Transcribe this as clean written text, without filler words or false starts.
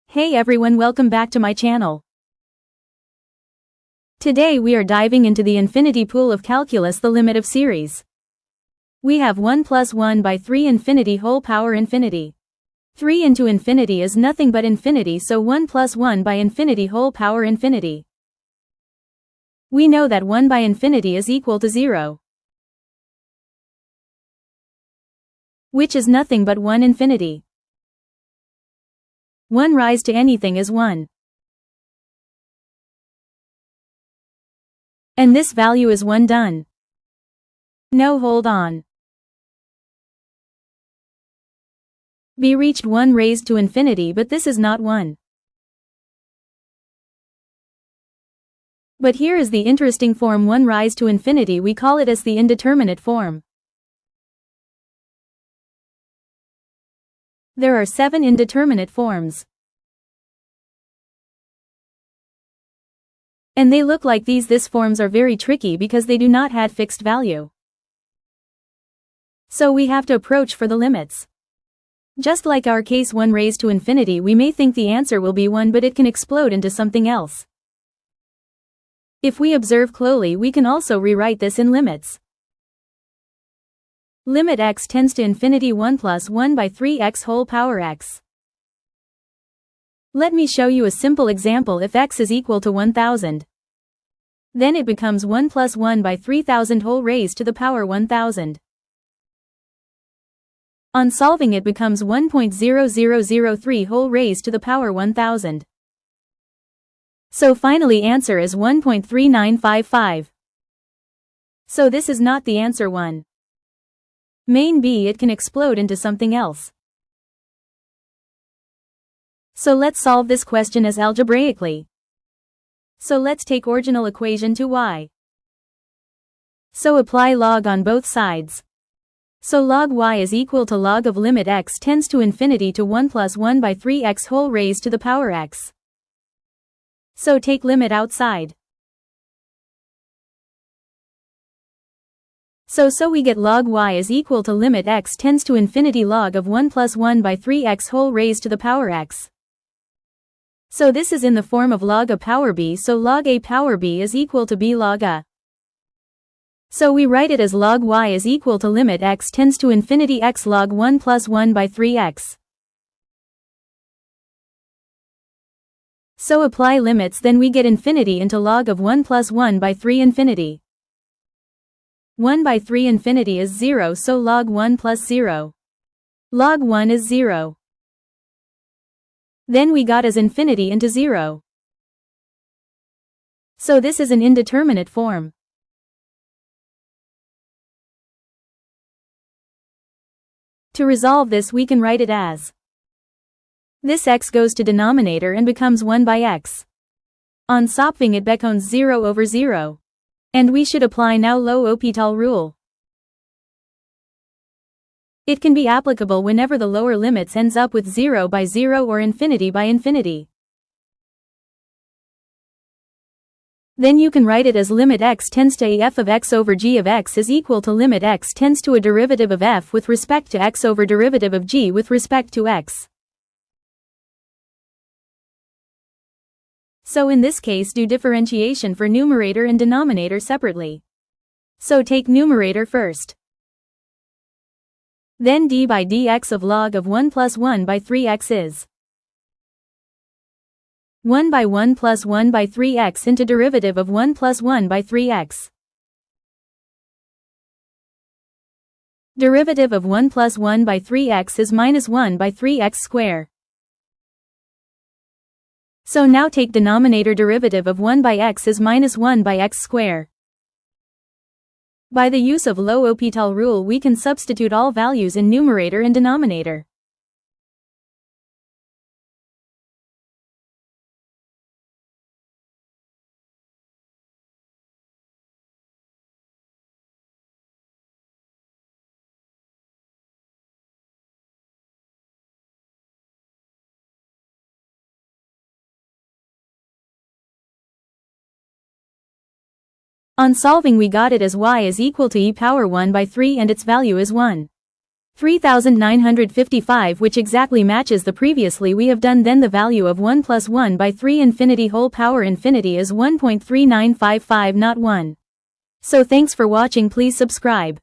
Hey everyone, welcome back to my channel. Today we are diving into the infinity pool of calculus, the limit of series. We have 1 plus 1 by 3 infinity whole power infinity. 3 into infinity is nothing but infinity, so 1 plus 1 by infinity whole power infinity. We know that 1 by infinity is equal to 0, which is nothing but 1 infinity. 1 rise to anything is 1. And this value is 1 done. No, hold on. B reached 1 raised to infinity, but this is not 1. But here is the interesting form 1 rise to infinity. We call it as the indeterminate form. There are 7 indeterminate forms. And they look like these. These forms are very tricky because they do not have fixed value. So we have to approach for the limits. Just like our case 1 raised to infinity, we may think the answer will be 1, but it can explode into something else. If we observe closely, we can also rewrite this in limits. Limit x tends to infinity 1 plus 1 by 3x whole power x. Let me show you a simple example. If x is equal to 1000, then it becomes 1 plus 1 by 3000 whole raised to the power 1000. On solving, it becomes 1.0003 whole raised to the power 1000. So finally answer is 1.3955. So this is not the answer 1. Main B, it can explode into something else. So let's solve this question as algebraically. So let's take original equation to y. So apply log on both sides. So log y is equal to log of limit x tends to infinity to 1 plus 1 by 3x whole raised to the power x. So take limit outside. So we get log y is equal to limit x tends to infinity log of 1 plus 1 by 3x whole raised to the power x. So this is in the form of log a power b, so log a power b is equal to b log a. So we write it as log y is equal to limit x tends to infinity x log 1 plus 1 by 3x. So apply limits, then we get infinity into log of 1 plus 1 by 3 infinity. 1 by 3 infinity is 0, so log 1 plus 0. Log 1 is 0. Then we got as infinity into 0. So this is an indeterminate form. To resolve this, we can write it as this x goes to denominator and becomes 1 by x. On solving, it becomes 0 over 0. And we should apply now L'Hopital rule. It can be applicable whenever the lower limits ends up with 0 by 0 or infinity by infinity. Then you can write it as limit x tends to a f of x over g of x is equal to limit x tends to a derivative of f with respect to x over derivative of g with respect to x. So in this case, do differentiation for numerator and denominator separately. So take numerator first. Then d by dx of log of 1 plus 1 by 3x is 1 by 1 plus 1 by 3x into derivative of 1 plus 1 by 3x. Derivative of 1 plus 1 by 3x is minus 1 by 3x square. So now take denominator derivative of 1 by x is minus 1 by x square. By the use of L'Hopital rule, we can substitute all values in numerator and denominator. On solving, we got it as y is equal to e power 1 by 3 and its value is 1. 3955, which exactly matches the previously we have done. Then the value of 1 plus 1 by 3 infinity whole power infinity is 1.3955, not 1. So thanks for watching. Please subscribe.